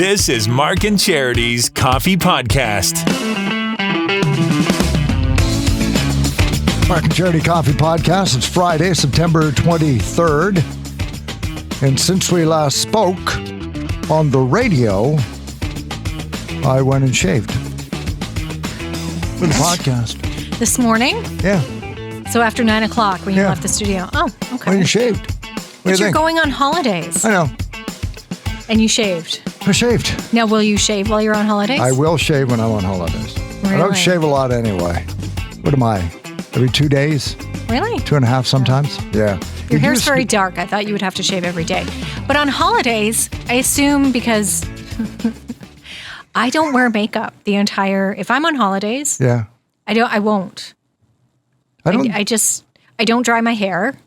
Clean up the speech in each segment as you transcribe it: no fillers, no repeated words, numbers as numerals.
This is Mark and Charity's Coffee Podcast. Mark and Charity Coffee Podcast. It's Friday, September 23rd. And since we last spoke on the radio, I went and shaved for the podcast. This morning? Yeah. So after 9 o'clock when you left the studio. Oh, okay. Went and shaved. But you're going on holidays. I know. And you shaved. I shaved. Now, will you shave while you're on holidays? I will shave when I'm on holidays. Really? I don't shave a lot anyway. What am I? Every 2 days? Really? 2.5 sometimes? Yeah. Your hair's very dark. I thought you would have to shave every day. But on holidays, I assume because I don't wear makeup the entire... If I'm on holidays, yeah. I won't. I don't dry my hair.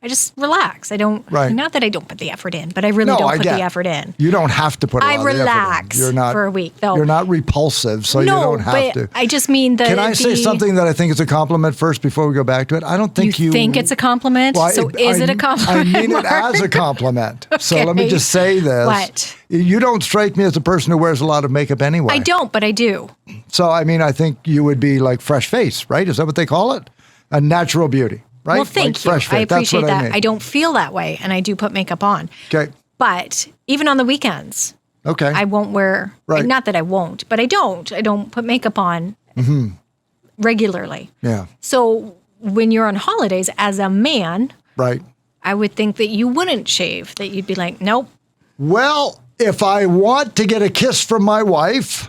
I just relax. I don't, not that I don't put the effort in, but I really don't put the effort in. You don't have to put a lot of effort in. I relax for a week, though. You're not repulsive, so you don't have to. I just mean that. Can I say something that I think is a compliment first before we go back to it? I don't think you think it's a compliment? Well, so is it a compliment? I mean it as a compliment. Okay. So let me just say this. What? You don't strike me as a person who wears a lot of makeup anyway. I don't, but I do. So, I mean, I think you would be like fresh face, right? Is that what they call it? A natural beauty. Right? Well, thank you. I appreciate that. I don't feel that way, and I do put makeup on. Okay. But even on the weekends, I won't wear, not that I won't, but I don't. I don't put makeup on regularly. Yeah. So when you're on holidays as a man, I would think that you wouldn't shave, that you'd be like, nope. Well, if I want to get a kiss from my wife,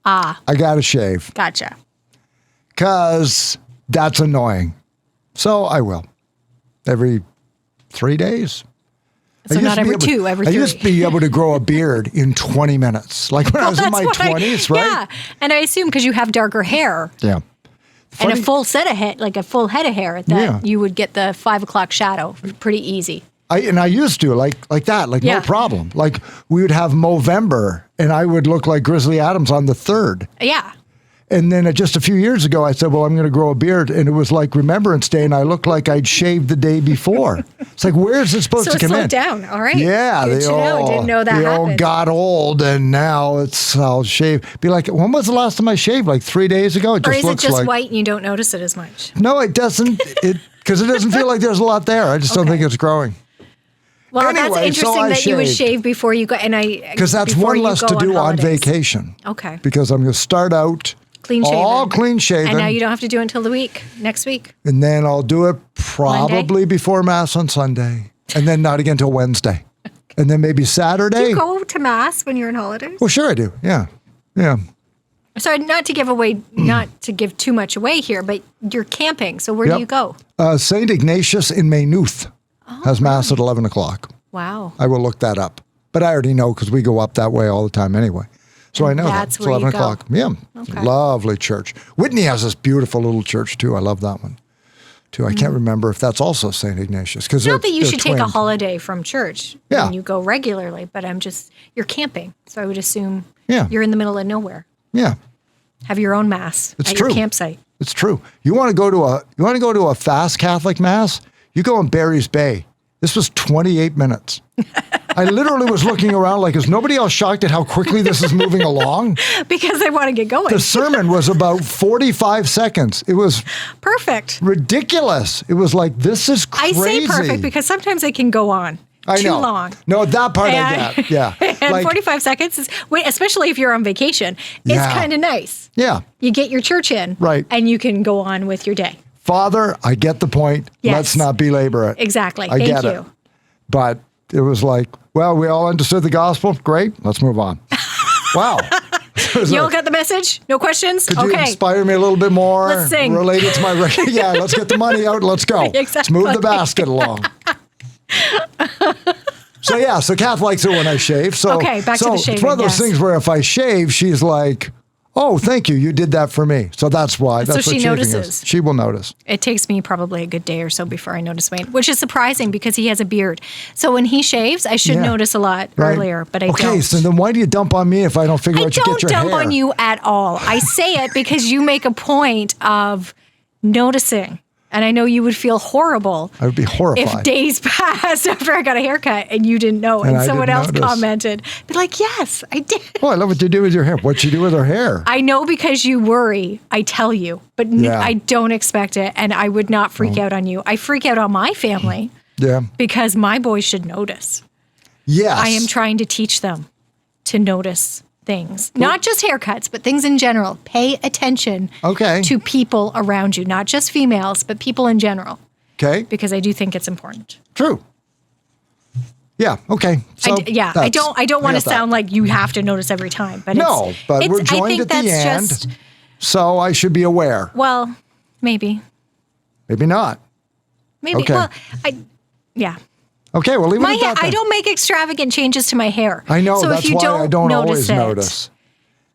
I got to shave. Gotcha. Because that's annoying. So I will. Every 3 days. So not every two, every 3. I used to be able to grow a beard in 20 minutes. Like when I was in my 20s, right? Yeah. And I assume because you have darker hair. Yeah. And a full set of head, like a full head of hair, that you would get the 5 o'clock shadow pretty easy. I used to, like that, no problem. Like we would have Movember and I would look like Grizzly Adams on the 3rd. Yeah. And then just a few years ago, I said, well, I'm going to grow a beard. And it was like Remembrance Day, and I looked like I'd shaved the day before. It's like, where is it supposed to come in? So it slowed down. All right. Yeah. Good to know. Didn't know that happened. They all got old, and now I'll shave. Be like, when was the last time I shaved? Like 3 days ago? Or is it just white and you don't notice it as much? No, it doesn't. Because it doesn't feel like there's a lot there. I just don't think it's growing. Well, anyway, that's interesting that you would shave before you go. Because that's one less to do on vacation. Okay. Because I'm going to start out all clean shaven. And now you don't have to do it until next week. And then I'll do it probably before Mass on Sunday. And then not again until Wednesday. Okay. And then maybe Saturday. Do you go to Mass when you're on holidays? Well, sure I do. Yeah. Yeah. Sorry, not to give too much away here, but you're camping. So where do you go? St. Ignatius in Maynooth has Mass at 11 o'clock. Wow. I will look that up. But I already know because we go up that way all the time anyway. So I know that's that. It's 11 o'clock. Yeah. Okay. Lovely church. Whitney has this beautiful little church too. I love that one too. I can't remember if that's also St. Ignatius. Not that you should take a holiday from church when you go regularly, but you're camping. So I would assume you're in the middle of nowhere. Yeah. Have your own Mass at your campsite. It's true. You want to go to a fast Catholic Mass? You go in Barry's Bay. This was 28 minutes. I literally was looking around like, is nobody else shocked at how quickly this is moving along? Because they want to get going. The sermon was about 45 seconds. It was perfect. Ridiculous. It was like, this is crazy. I say perfect because sometimes it can go on. Too long. No, that part I get. Yeah. And 45 seconds is, especially if you're on vacation, it's kind of nice. Yeah. You get your church in. Right. And you can go on with your day. Father, I get the point. Yes. Let's not belabor it. Exactly. I get it. But it was like, well, we all understood the gospel. Great. Let's move on. Wow. You all got the message? No questions? Could you inspire me a little bit more? Let's sing. Relate it to my record. Yeah, let's get the money out. Let's go. Exactly. Let's move the basket along. So Kath likes it when I shave. So, back to the shaving. It's one of those things where if I shave, she's like, oh, thank you. You did that for me. So that's why. That's so what she notices. She will notice. It takes me probably a good day or so before I notice Wayne, which is surprising because he has a beard. So when he shaves, I should notice a lot earlier, but I don't. Okay, so then why do you dump on me if I don't figure out you get your hair? I don't dump on you at all. I say it because you make a point of noticing. And I know you would feel horrible. I would be horrified. If days passed after I got a haircut and you didn't know and someone else commented. Be like, yes, I did. Oh, I love what you do with your hair. What'd you do with her hair? I know because you worry. I tell you. But I don't expect it. And I would not freak out on you. I freak out on my family. Yeah. Because my boys should notice. Yes. I am trying to teach them to notice things, not just haircuts, but things in general. Pay attention to people around you, not just females, but people in general. Okay. Because I do think it's important. True. Yeah. Okay. So I don't want to sound like you have to notice every time, but but we're joined at the end, so I should be aware. Well, maybe. Maybe not. Maybe. Okay. Well, Okay, well, leave it at that. I don't make extravagant changes to my hair. I know, so that's if you why I don't always notice.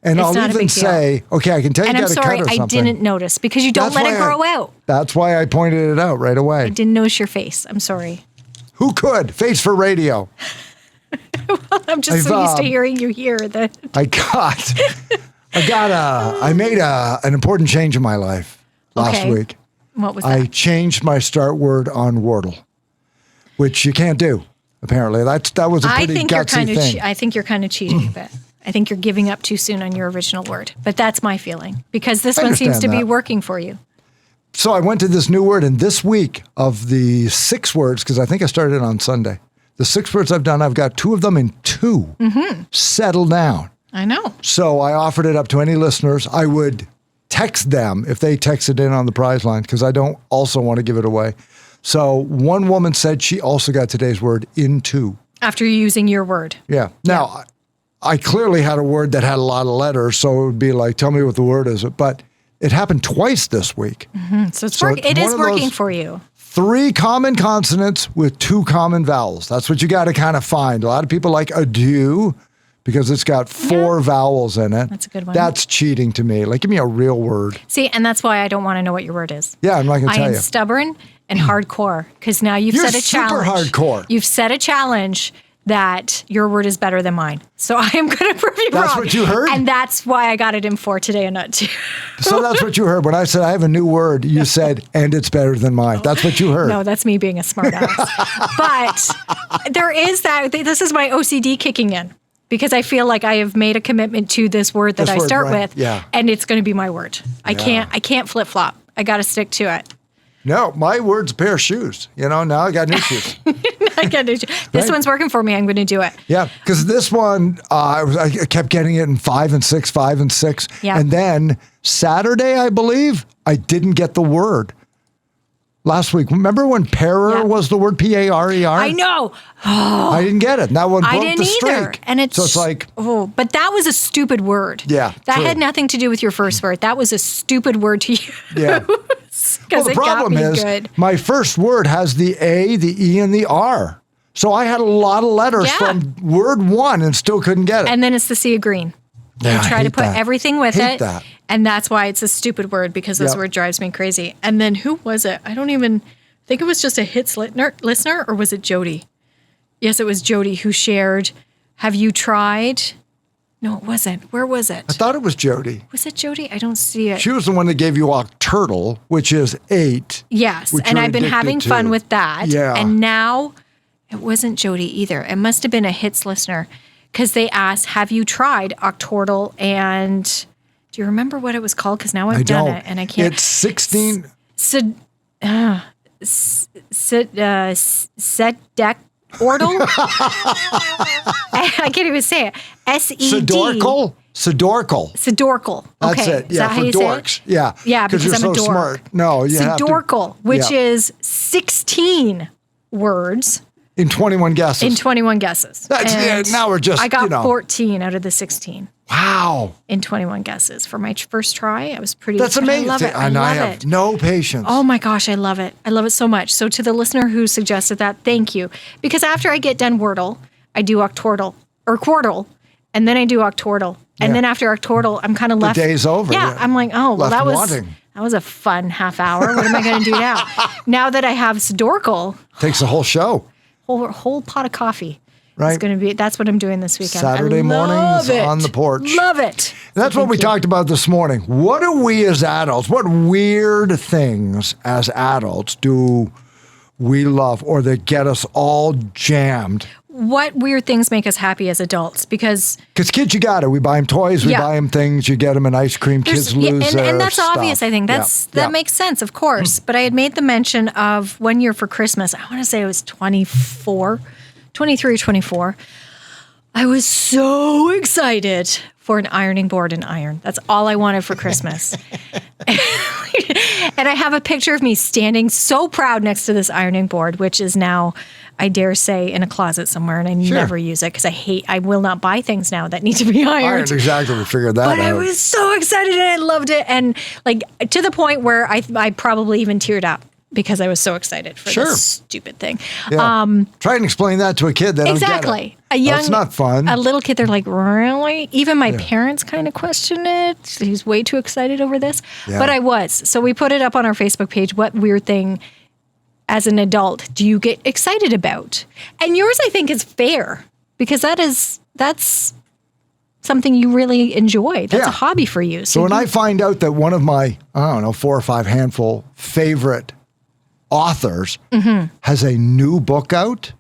And I'll even say, okay, I can tell you got to cut or something. And I'm sorry, I didn't notice because you don't let it grow out. That's why I pointed it out right away. I didn't notice your face. I'm sorry. Who could? Face for radio. Well, I'm just so used to hearing you here that I made an important change in my life last week. What was that? I changed my start word on wordle, which you can't do, apparently. That was a pretty gutsy thing. I think you're kind of cheating a bit. I think you're giving up too soon on your original word. But that's my feeling, because this one seems to be working for you. So I went to this new word, and this week of the 6 words, because I think I started on Sunday, the 6 words I've done, I've got 2 of them in 2. Settle down. I know. So I offered it up to any listeners. I would text them if they texted in on the prize line, because I don't also want to give it away. So one woman said she also got today's word in 2. After using your word. Yeah. Now, I clearly had a word that had a lot of letters, so it would be like, tell me what the word is. But it happened twice this week. So it is working for you. 3 common consonants with 2 common vowels. That's what you got to kind of find. A lot of people like adieu because it's got 4 vowels in it. That's a good one. That's cheating to me. Like, give me a real word. See, and that's why I don't want to know what your word is. Yeah, I'm not going to tell you. I am stubborn and hardcore, because now you've set a challenge. You're super hardcore. You've set a challenge that your word is better than mine. So I am going to prove you wrong. That's what you heard? And that's why I got it in 4 today and not 2. So that's what you heard. When I said I have a new word, you said, and it's better than mine. That's what you heard. No, that's me being a smart ass. But there is that. This is my OCD kicking in, because I feel like I have made a commitment to this word that I start with. Yeah. And it's going to be my word. I can't flip flop. I got to stick to it. No, my word's a pair of shoes. Now I got new shoes. I got new shoes. This one's working for me. I'm going to do it. Yeah, because this one, I kept getting it in 5 and 6, 5 and 6. Yeah. And then Saturday, I believe, I didn't get the word. Last week, remember when parer was the word P-A-R-E-R? I know. I didn't get it. And that one broke the streak. Either. And so it's like, but that was a stupid word. Yeah, that had nothing to do with your first word. That was a stupid word to use. Yeah. Well, the problem is my first word has the A, the E, and the R. So I had a lot of letters from word 1 and still couldn't get it. And then it's the sea of green. Yeah, you try to put everything with it. That. And that's why it's a stupid word, because this word drives me crazy. And then who was it? I don't even think it was just a hits listener, or was it Jody? Yes, it was Jody who shared, have you tried? No, it wasn't. Where was it? I thought it was Jody. Was it Jody? I don't see it. She was the one that gave you Octurtle, which is 8. Yes, and I've been having fun with that. Yeah. And now, it wasn't Jody either. It must have been a hits listener, because they asked, have you tried Octurtle? And do you remember what it was called? Because now I've done it and I can't. It's 16. Ordle? I can't even say it. S-E-D. Sidorkle. That's okay. it. Yeah, for dorks. Yeah. Yeah, because you're I'm so a dork. Smart. No, you have to. Sidorkle, which is 16 words. In 21 guesses. In 21 guesses. Now we're just, I got 14 out of the 16. Wow. In 21 guesses. For my first try, I was pretty... That's amazing. I love it. I have no patience. Oh my gosh, I love it. I love it so much. So to the listener who suggested that, thank you. Because after I get done Wordle, I do Octortle, or Quartle, and then I do Octortle. And then after Octortle, I'm kind of left... The day's over. Yeah, I'm like, oh, well, that was a fun half hour. What am I going to do now? Now that I have Sidorkle... Takes a whole show. Whole pot of coffee. right? That's what I'm doing this weekend. Saturday mornings on the porch. Love it. That's what we talked about this morning. What do we as adults, what weird things as adults do we love or that get us all jammed? What weird things make us happy as adults? Because kids, you got it. We buy them toys, we buy them things, you get them an ice cream, kids lose their and that's stuff. obvious, I think. That makes sense, of course. But I had made the mention of one year for Christmas. I want to say it was 23 or 24. I was so excited for an ironing board and iron. That's all I wanted for Christmas. And I have a picture of me standing so proud next to this ironing board, which is now, I dare say, in a closet somewhere, and I never use it because I will not buy things now that need to be ironed. Exactly, we figured that out. But I was so excited and I loved it. And like to the point where I probably even teared up because I was so excited for this stupid thing. Yeah. Try and explain that to a kid. They don't get it. That's not fun. A little kid, they're like, really? Even my parents kind of question it. He's way too excited over this. Yeah. But I was. So we put it up on our Facebook page. What weird thing as an adult do you get excited about? And yours, I think, is fair because that's something you really enjoy. That's a hobby for you. So when I find out that one of my, 4 or 5 handful favorite authors has a new book out,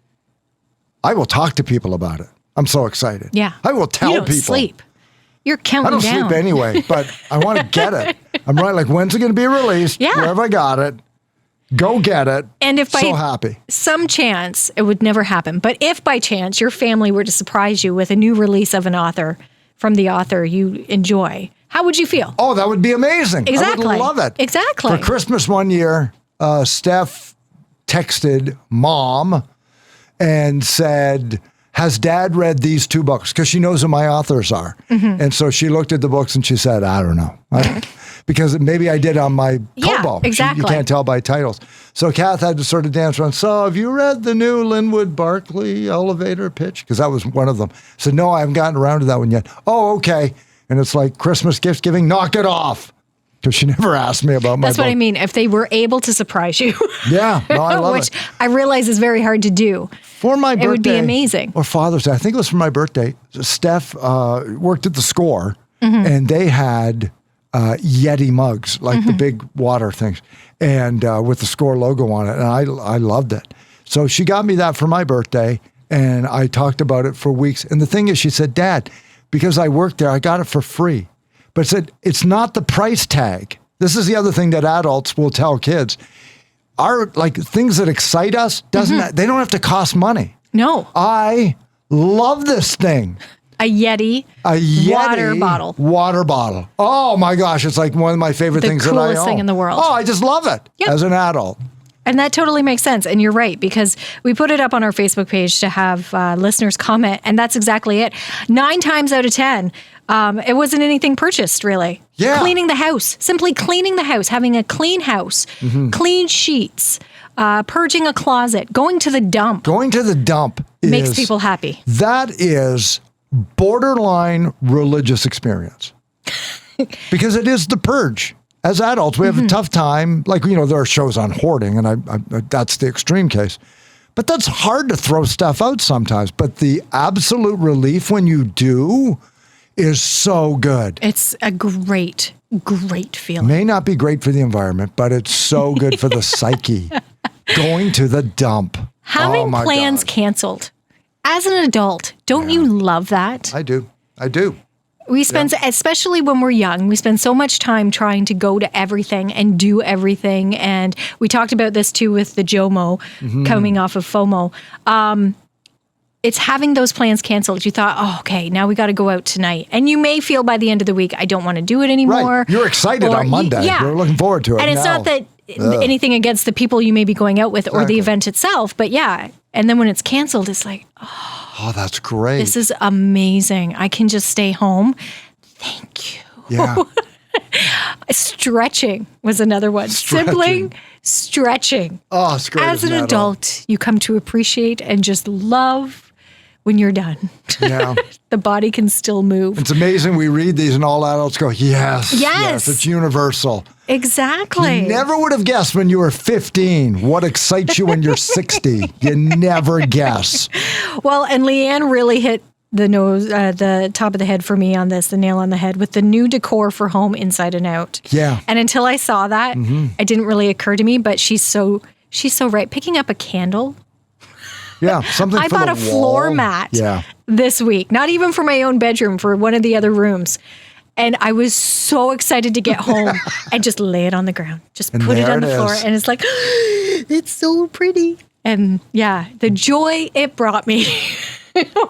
I will talk to people about it. I'm so excited. Yeah. I will tell people. You don't sleep. You're counting down. I don't sleep anyway, but I want to get it. I'm right, like, when's it going to be released? Yeah. Where have I got it? Go get it. And if so happy. Some chance, it would never happen, but if by chance your family were to surprise you with a new release of an author from the author you enjoy, how would you feel? Oh, that would be amazing. Exactly. I would love it. Exactly. For Christmas one year, Steph texted Mom and said, has Dad read these 2 books? Because she knows who my authors are. And so she looked at the books and she said, I don't know. Because maybe I did on my Kobo. Exactly. You can't tell by titles. So Kath had to sort of dance around. So have you read the new Linwood Barkley elevator pitch? Because that was one of them. I said, no, I haven't gotten around to that one yet. Oh, okay. And it's like Christmas gift giving. Knock it off. Because she never asked me about my That's book. what I mean. If they were able to surprise you. Yeah, no, I love which I realize is very hard to do. For my birthday. It would be amazing. Or Father's Day. I think it was for my birthday. Steph worked at the Score, and they had Yeti mugs, like the big water things, and with the Score logo on it. And I loved it. So she got me that for my birthday, and I talked about it for weeks. And the thing is, she said, Dad, because I worked there, I got it for free. But said, it's not the price tag. This is the other thing that adults will tell kids. Our things that excite us, they don't have to cost money. No. I love this thing. A Yeti water bottle. Oh my gosh, it's like one of my favorite things that I own. The coolest thing in the world. Oh, I just love it as an adult. And that totally makes sense. And you're right, because we put it up on our Facebook page to have listeners comment, and that's exactly it. 9 times out of 10, it wasn't anything purchased, really. Yeah. Cleaning the house, simply cleaning the house, having a clean house, clean sheets, purging a closet, going to the dump. Going to the dump makes people happy. That is borderline religious experience. Because it is the purge. As adults, we have a tough time. Like, there are shows on hoarding, and I that's the extreme case. But that's hard to throw stuff out sometimes. But the absolute relief when you do is so good. It's a great feeling. May not be great for the environment, but it's so good for the psyche. Going to the dump. Having plans canceled. As an adult, don't you love that? I do. We spend, especially when we're young, we spend so much time trying to go to everything and do everything. And we talked about this too with the JOMO coming off of FOMO. It's having those plans canceled. You thought, oh, okay, now we got to go out tonight. And you may feel by the end of the week, I don't want to do it anymore. Right. You're excited on Monday. You're looking forward to it. And it's not that anything against the people you may be going out with or the event itself, but and then when it's canceled, it's like, oh, that's great. This is amazing. I can just stay home. Thank you. Yeah. Stretching was another one. Simply stretching. Oh, it's great. As an adult, you come to appreciate and just love when you're done. Yeah. The body can still move. It's amazing. We read these and all adults go, yes. It's universal. Exactly. You never would have guessed when you were 15 what excites you when you're 60. You never guess. Well, and Leanne really hit the top of the head for me on this, the nail on the head, with the new decor for home inside and out. Yeah. And until I saw that, it didn't really occur to me, but she's so right. Picking up a candle. Yeah, something I for bought the a floor mat this week, not even for my own bedroom, for one of the other rooms. And I was so excited to get home and just lay it on the ground. Just put it on the floor. And it's like, it's so pretty. And yeah, the joy it brought me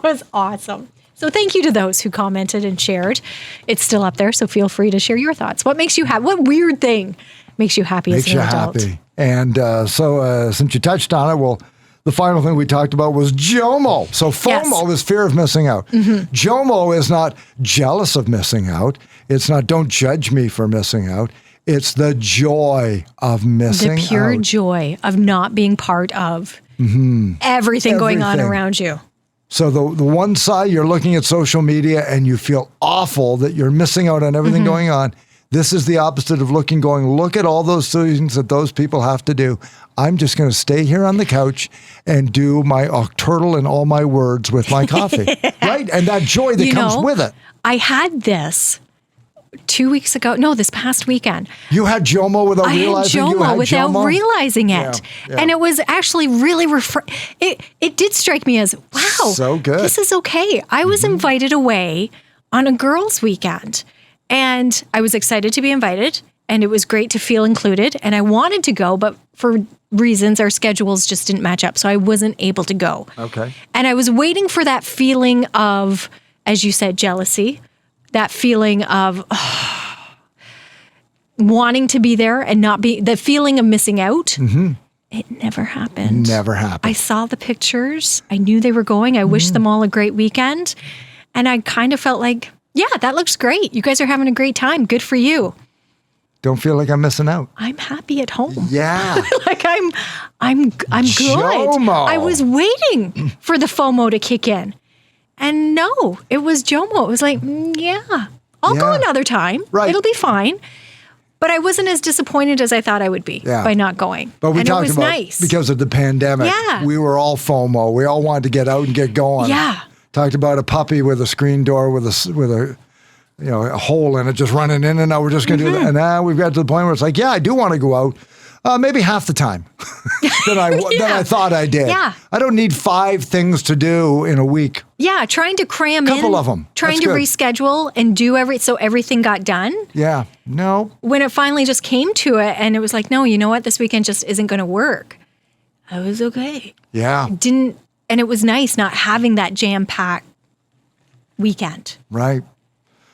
was awesome. So thank you to those who commented and shared. It's still up there, so feel free to share your thoughts. What makes you happy? What weird thing makes you happy as an adult? Makes you happy. And so since you touched on it, the final thing we talked about was JOMO. So FOMO is fear of missing out. JOMO is not jealous of missing out. It's not don't judge me for missing out. It's the joy of missing out. The pure joy of not being part of everything going on around you. So the one side, you're looking at social media and you feel awful that you're missing out on everything going on. This is the opposite of look at all those things that those people have to do. I'm just going to stay here on the couch and do my octurtle and all my words with my coffee. Right? And that joy that comes with it. I had this 2 weeks ago. No, this past weekend. You had JOMO without realizing you had JOMO? Without realizing it. Yeah. And it was actually really it did strike me as, wow, so good. This is okay. I was invited away on a girls' weekend. And I was excited to be invited, and it was great to feel included. And I wanted to go, but for reasons, our schedules just didn't match up. So I wasn't able to go. Okay. And I was waiting for that feeling of, as you said, jealousy, that feeling of wanting to be there and not be, the feeling of missing out. It never happened. Never happened. I saw the pictures. I knew they were going. I wished them all a great weekend. And I kind of felt like, yeah, that looks great. You guys are having a great time. Good for you. Don't feel like I'm missing out. I'm happy at home. Yeah. Like I'm good. JOMO. I was waiting for the FOMO to kick in. And no, it was JOMO. It was like, I'll go another time. Right. It'll be fine. But I wasn't as disappointed as I thought I would be by not going. But we talked it was about nice. Because of the pandemic. Yeah. We were all FOMO. We all wanted to get out and get going. Yeah. Talked about a puppy with a screen door with a hole in it, just running in and out. We're just going to do that. And now we've got to the point where it's like, I do want to go out. Maybe half the time that I thought I did. Yeah. I don't need 5 things to do in a week. Yeah, trying to cram in. Couple of them. Trying to reschedule and do so everything got done. Yeah. No. When it finally just came to it and it was like, no, you know what? This weekend just isn't going to work. I was okay. Yeah. And it was nice not having that jam-packed weekend. Right.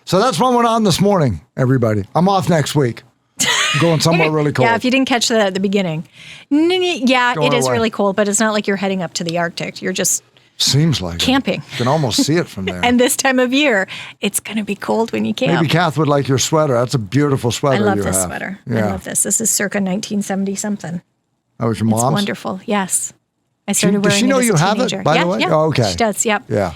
So that's what went on this morning, everybody. I'm off next week. I'm going somewhere really cold. Yeah, if you didn't catch that at the beginning. Yeah, Going it is away. really cold, but it's not like you're heading up to the Arctic. You're just seems like camping. You can almost see it from there. And this time of year, it's going to be cold when you camp. Maybe Kath would like your sweater. That's a beautiful sweater you have. I love this sweater. Yeah. I love this. This is circa 1970-something. That was your mom's? It's wonderful. Yes. I started Does wearing she know it as you a have teenager. it, by the way? Yeah, Oh, okay. She does, yep. Yeah.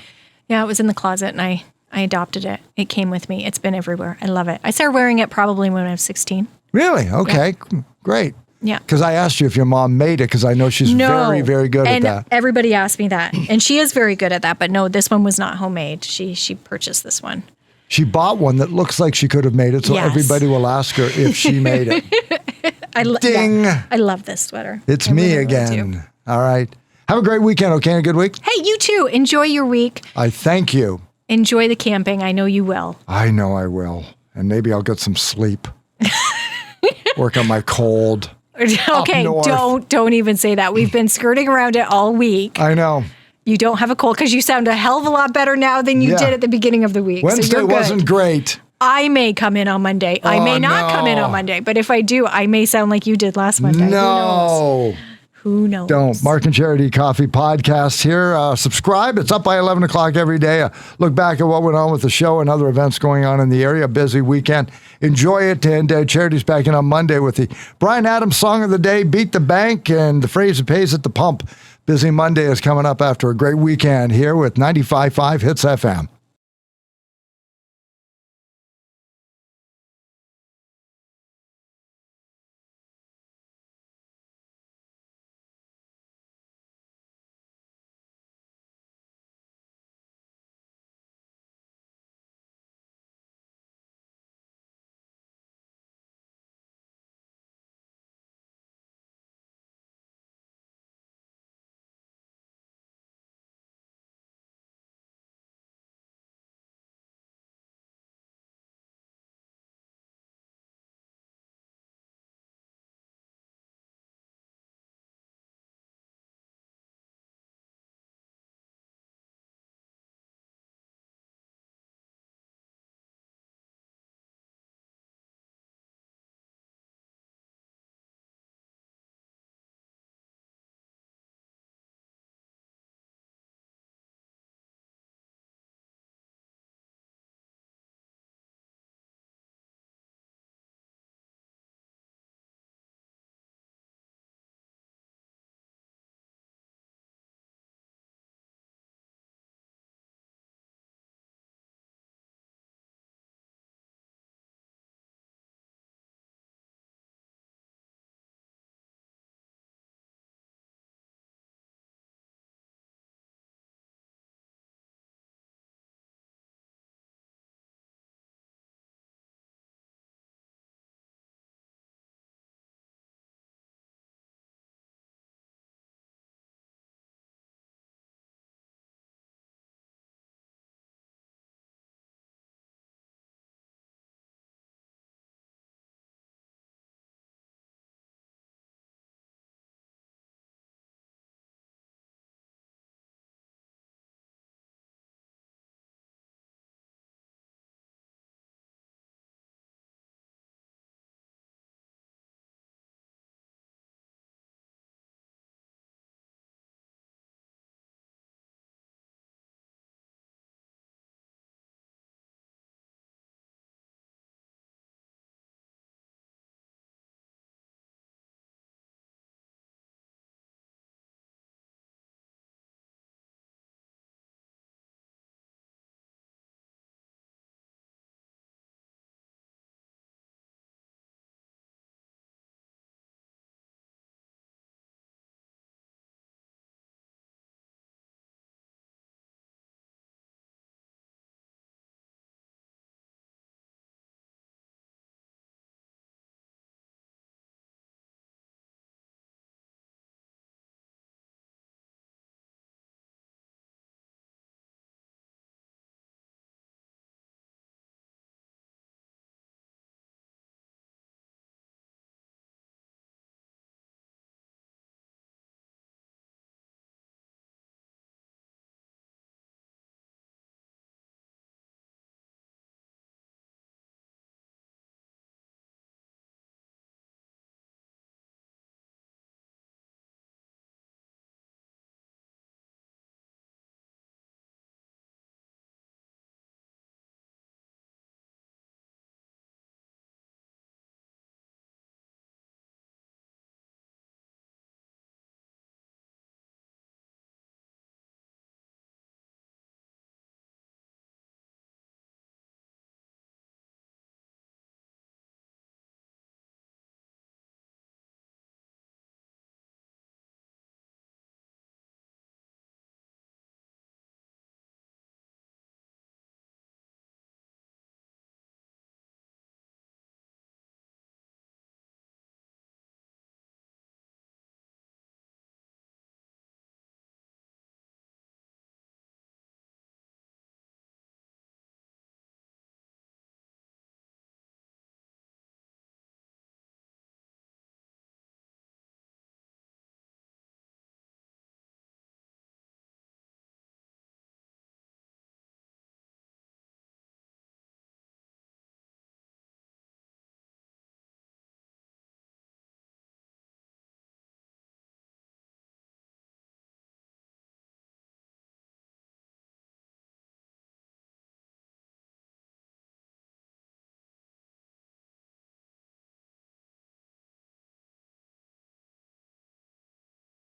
Yeah, it was in the closet, and I adopted it. It came with me. It's been everywhere. I love it. I started wearing it probably when I was 16. Really? Okay. Yeah. Great. Yeah. Because I asked you if your mom made it, because I know she's very, very good at that. And everybody asked me that. And she is very good at that. But no, this one was not homemade. She purchased this one. She bought one that looks like she could have made it, so everybody will ask her if she made it. Ding. Yeah, I love this sweater. It's me again. All right. Have a great weekend, okay? A good week? Hey, you too. Enjoy your week. I thank you. Enjoy the camping. I know you will. I know I will. And maybe I'll get some sleep. Work on my cold. Okay, don't even say that. We've been skirting around it all week. I know. You don't have a cold because you sound a hell of a lot better now than you did at the beginning of the week. Wednesday wasn't great. I may come in on Monday. I may not come in on Monday. But if I do, I may sound like you did last Monday. No. Who knows? Don't. Mark and Charity Coffee Podcast here. Subscribe. It's up by 11 o'clock every day. Look back at what went on with the show and other events going on in the area. Busy weekend. Enjoy it. And Charity's back in on Monday with the Bryan Adams Song of the Day, Beat the Bank, and the phrase that pays at the pump. Busy Monday is coming up after a great weekend here with 95.5 Hits FM.